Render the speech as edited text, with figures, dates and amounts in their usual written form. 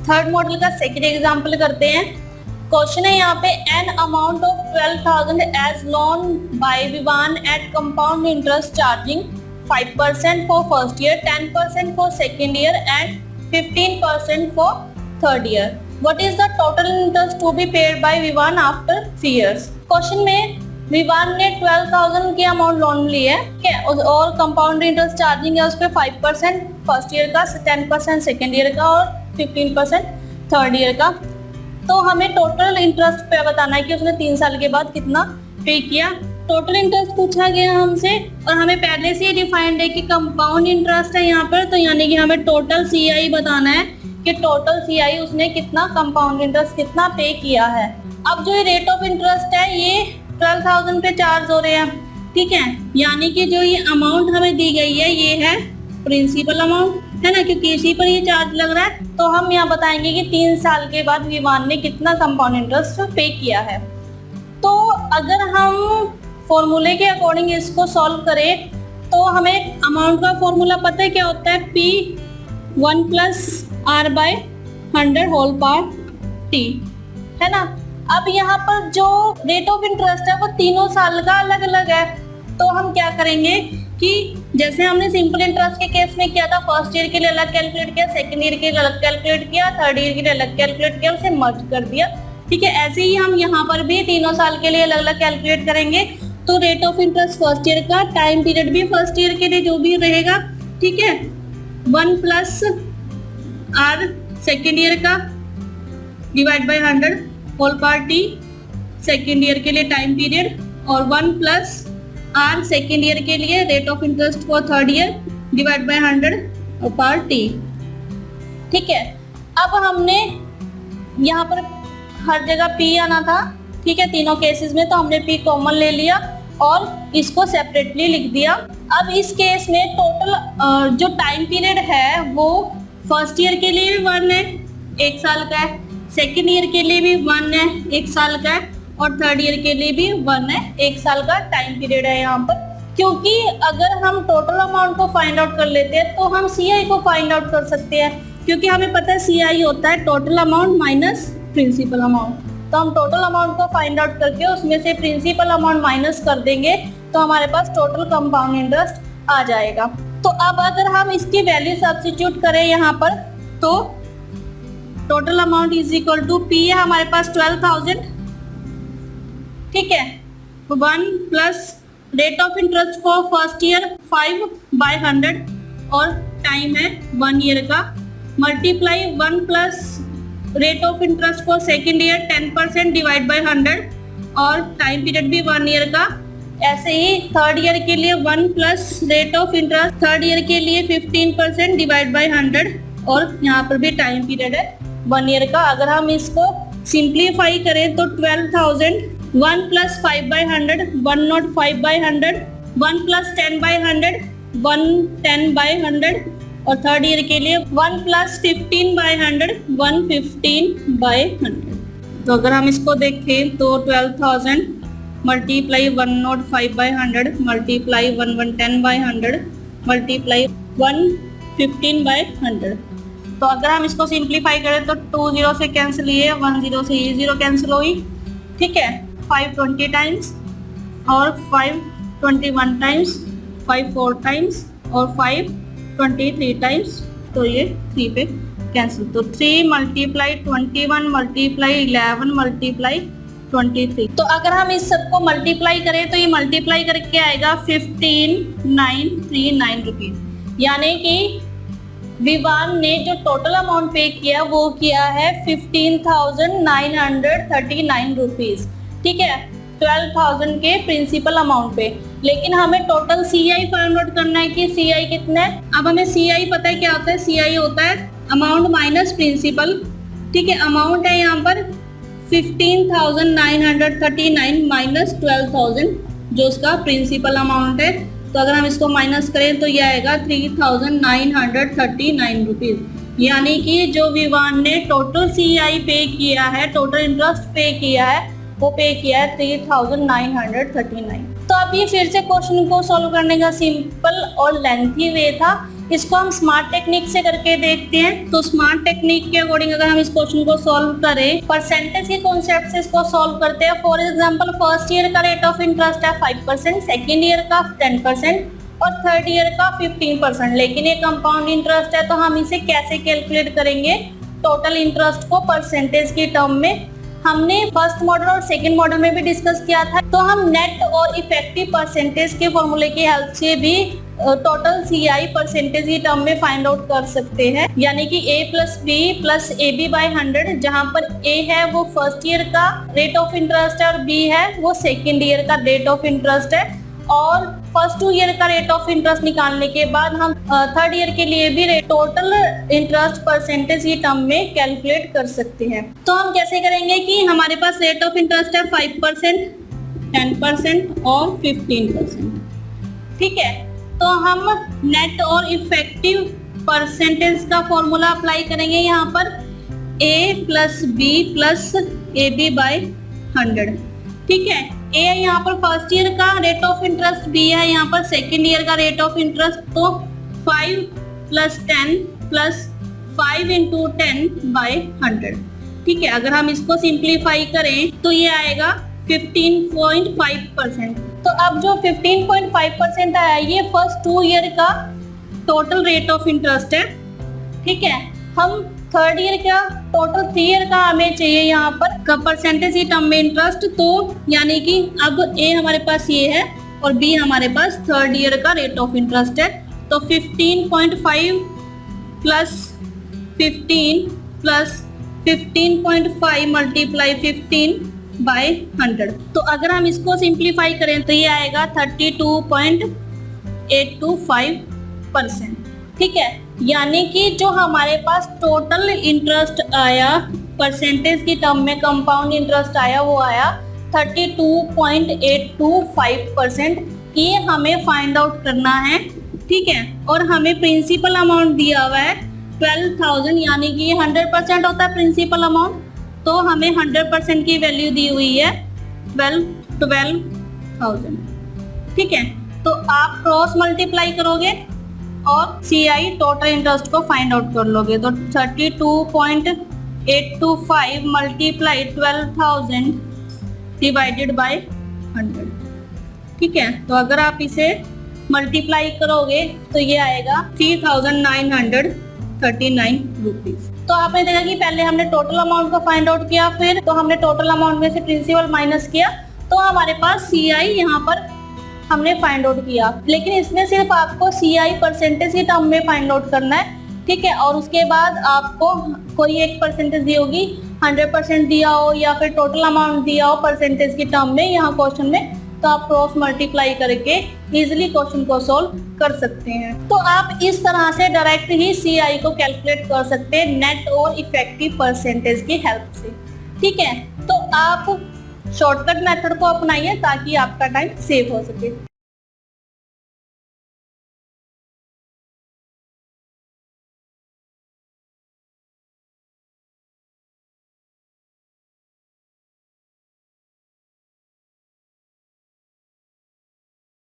Third model का second example करते हैं। क्वेश्चन है यहाँ पे an amount of 12,000 as loan by Vivaan at compound interest charging 5% for first year, 10% for second year and 15% for third year. What is the total interest to be paid by Vivaan after 3 years। Question में विवान ने 12,000 की amount loan ली है, ठीक है, और compound interest charging है उस पर 5% फर्स्ट ईयर का, 10% सेकेंड ईयर का और 15% थर्ड ईयर का। तो हमें टोटल इंटरेस्ट पे बताना है कि उसने 3 साल के बाद कितना पे किया। टोटल इंटरेस्ट पूछा गया हमसे और हमें पहले से ही डिफाइंड है कि कंपाउंड इंटरेस्ट है यहाँ पर, तो यानी कि हमें टोटल सीआई बताना है कि टोटल सीआई उसने कितना कंपाउंड इंटरेस्ट कितना पे किया है। अब जो रेट ऑफ इंटरेस्ट है ये 12,000 पे चार्ज हो रहे हैं, ठीक है, यानी कि जो ये अमाउंट हमें दी गई है ये है प्रिंसिपल अमाउंट, है ना, क्योंकि इसी पर ये चार्ज लग रहा है। तो हम यहाँ बताएंगे कि 3 साल के बाद विवान ने कितना कंपाउंड इंटरेस्ट पे किया है। तो अगर हम फॉर्मूले के अकॉर्डिंग इसको सॉल्व करें तो हमें अमाउंट का फॉर्मूला पता है क्या होता है, P1 + R/100 whole power T, है ना। अब यहाँ पर जो रेट ऑफ इंटरेस्ट है वो तीनों साल का अलग अलग है। तो हम क्या करेंगे कि जैसे हमने सिंपल इंटरेस्ट के केस में किया था, फर्स्ट ईयर के लिए अलग कैलकुलेट किया, सेकंड ईयर के लिए अलग कैलकुलेट किया, थर्ड ईयर के लिए अलग कैलकुलेट किया, उसे मर्ज कर दिया, ठीक है। ऐसे ही हम यहाँ पर भी तीनों साल के लिए अलग अलग कैलकुलेट करेंगे। तो rate of interest first year का, टाइम पीरियड भी फर्स्ट ईयर के लिए जो भी रहेगा, ठीक है, 1 + R सेकेंड ईयर का divide by 100 whole power T second year के लिए टाइम पीरियड, और 1 + R सेकेंड ईयर के लिए rate of interest for third year divide by 100 whole power T, ठीक है। अब हमने यहाँ पर हर जगह P आना था, ठीक है, तीनों केसेस में, तो हमने P कॉमन ले लिया और इसको सेपरेटली लिख दिया। अब इस केस में टोटल जो टाइम पीरियड है वो फर्स्ट ईयर के लिए भी 1 है, 1 साल का है, सेकेंड ईयर के लिए भी 1 है, 1 साल का है, और थर्ड ईयर के लिए भी 1 है, 1 साल का टाइम पीरियड है यहाँ पर। क्योंकि अगर हम टोटल अमाउंट को फाइंड आउट कर लेते हैं तो हम सीआई को फाइंड आउट कर सकते हैं, क्योंकि हमें पता है सीआई होता है total amount minus principal amount. तो हम टोटल अमाउंट को फाइंड आउट करके उसमें से प्रिंसिपल अमाउंट माइनस कर देंगे तो हमारे पास टोटल कंपाउंड इंटरेस्ट आ जाएगा। तो अब अगर हम इसकी वैल्यू सब्स्टिट्यूट करें यहाँ पर, तो total amount is equal to P है हमारे पास 12,000, ठीक है, 1 + rate of interest for first year 5/100 और टाइम है 1 ईयर का, multiply 1 + rate of interest for second year 10% divide by 100 और टाइम पीरियड भी 1 ईयर का। ऐसे ही थर्ड ईयर के लिए 1 + rate of interest third year के लिए 15% डिवाइड बाय 100 और यहाँ पर भी टाइम पीरियड है 1 ईयर का। अगर हम इसको सिंप्लीफाई करें तो 12,000 1 + 5/100 105/100 1 + 10/100 110/100 और थर्ड ईयर के लिए 1 + 15/100 115/100। तो अगर हम इसको देखें तो 12,000 मल्टीप्लाई 105/100 मल्टीप्लाई 1110/100 मल्टीप्लाई 115/100। तो अगर हम इसको सिंप्लीफाई करें तो 2 0 से कैंसिल हुई है, 1 0 से ये 0 कैंसिल हुई, ठीक है, 520 टाइम्स और 521 टाइम्स, 5 4 टाइम्स और 523 टाइम्स, तो ये 3 पे कैंसिल। तो 3 × 21 × 11 × 23। तो अगर हम इस सबको मल्टीप्लाई करें तो ये मल्टीप्लाई करके आएगा 15,939 रुपीज, यानी कि विवान ने जो टोटल अमाउंट पे किया वो किया है 15,939 रुपीज, ठीक है, 12,000 के प्रिंसिपल अमाउंट पे। लेकिन हमें टोटल सीआई फाइंड आउट करना है कि सीआई कितना है। अब हमें सीआई पता है क्या होता है, सीआई होता है अमाउंट माइनस प्रिंसिपल, ठीक है। अमाउंट है यहाँ पर 15,939 माइनस 12,000 जो उसका प्रिंसिपल अमाउंट है। तो अगर हम इसको माइनस करें तो ये आएगा 3,939 रुपीज, यानी कि जो विवान ने टोटल सीआई पे किया है, टोटल इंटरेस्ट पे किया है, वो पे किया है 3,939। तो अभी फिर से क्वेश्चन को सॉल्व करने का सिंपल और लेंथी वे था, इसको हम स्मार्ट टेक्निक से करके देखते हैं। तो स्मार्ट टेक्निक के अकॉर्डिंग अगर हम इस क्वेश्चन को सॉल्व करें, परसेंटेज के कॉन्सेप्ट से इसको सॉल्व करते हैं। फॉर एग्जांपल फर्स्ट ईयर का रेट ऑफ इंटरेस्ट है 5%, सेकेंड ईयर का 10% और थर्ड ईयर का 15%। लेकिन ये कंपाउंड इंटरेस्ट है, तो हम इसे कैसे कैलकुलेट करेंगे? टोटल इंटरेस्ट को परसेंटेज की टर्म में हमने फर्स्ट मॉडल और सेकंड मॉडल में भी डिस्कस किया था। तो हम नेट और इफेक्टिव परसेंटेज के फॉर्मूले की हेल्प से भी टोटल CI परसेंटेज की टर्म में फाइंड आउट कर सकते हैं। यानी कि A + B + AB/100, जहां पर A है वो फर्स्ट ईयर का रेट ऑफ इंटरेस्ट है और B है वो सेकेंड ईयर का रेट ऑफ इंटरेस्ट है। और फर्स्ट 2 ईयर का रेट ऑफ इंटरेस्ट निकालने के बाद हम थर्ड ईयर के लिए भी टोटल इंटरेस्ट परसेंटेज की टर्म में कैलकुलेट कर सकते हैं। तो हम कैसे करेंगे कि हमारे पास रेट ऑफ इंटरेस्ट है 5%, 10% और 15%। ठीक है, तो हम नेट और इफेक्टिव परसेंटेज का फॉर्मूला अप्लाई करेंगे यहाँ पर A + B + AB/100। ठीक है, A है यहाँ पर फर्स्ट ईयर का रेट ऑफ इंटरेस्ट, B है यहाँ पर सेकेंड ईयर का रेट ऑफ इंटरेस्ट। तो 5 + 10 + 5 × 10/100। ठीक है, अगर हम इसको सिंप्लीफाई करें तो ये आएगा 15.5%। तो अब जो 15.5% आया ये फर्स्ट 2 ईयर का टोटल रेट ऑफ इंटरेस्ट है। ठीक है, हम थर्ड ईयर का टोटल 3 ईयर का हमें चाहिए यहाँ पर परसेंटेज की टर्म में इंटरेस्ट। तो यानी कि अब A हमारे पास ये है और B हमारे पास थर्ड ईयर का रेट ऑफ इंटरेस्ट है। तो 15.5 + 15 + 15.5 × 15/100। तो अगर हम इसको सिंप्लीफाई करें तो ये आएगा 32.825%। ठीक है, यानी कि जो हमारे पास टोटल इंटरेस्ट आया परसेंटेज की टर्म में, कंपाउंड इंटरेस्ट आया वो आया 32.825%। ये हमें फाइंड आउट करना है। ठीक है, और हमें प्रिंसिपल अमाउंट दिया हुआ है 12,000, यानी कि 100% होता है प्रिंसिपल अमाउंट। तो हमें 100% की वैल्यू दी हुई है 12,000। ठीक है, तो आप क्रॉस मल्टीप्लाई करोगे और CI टोटल इंटरेस्ट को फाइंड आउट कर लोगे। तो 32.825 × 12,000 / 100। ठीक है, तो अगर आप इसे मल्टीप्लाई करोगे तो ये आएगा 3,939 रुपीज। तो आपने देखा कि पहले हमने टोटल अमाउंट को फाइंड आउट किया, फिर तो हमने टोटल अमाउंट में से प्रिंसिपल माइनस किया, तो हमारे पास CI यहाँ पर हमने फाइंड आउट किया। लेकिन इसमें सिर्फ आपको CI परसेंटेज की टर्म में फाइंड आउट करना है। ठीक है, और उसके बाद आपको कोई एक परसेंटेज दी होगी, 100% दिया हो या फिर टोटल अमाउंट दिया हो परसेंटेज की टर्म में यहाँ क्वेश्चन में, तो आप क्रॉस मल्टीप्लाई करके इजीली क्वेश्चन को सॉल्व कर सकते हैं। तो आप इस तरह से डायरेक्ट ही CI को कैलकुलेट कर सकते हैं नेट और इफेक्टिव परसेंटेज की हेल्प से। ठीक है, तो आप शॉर्टकट मेथड को अपनाइए ताकि आपका टाइम सेव हो सके।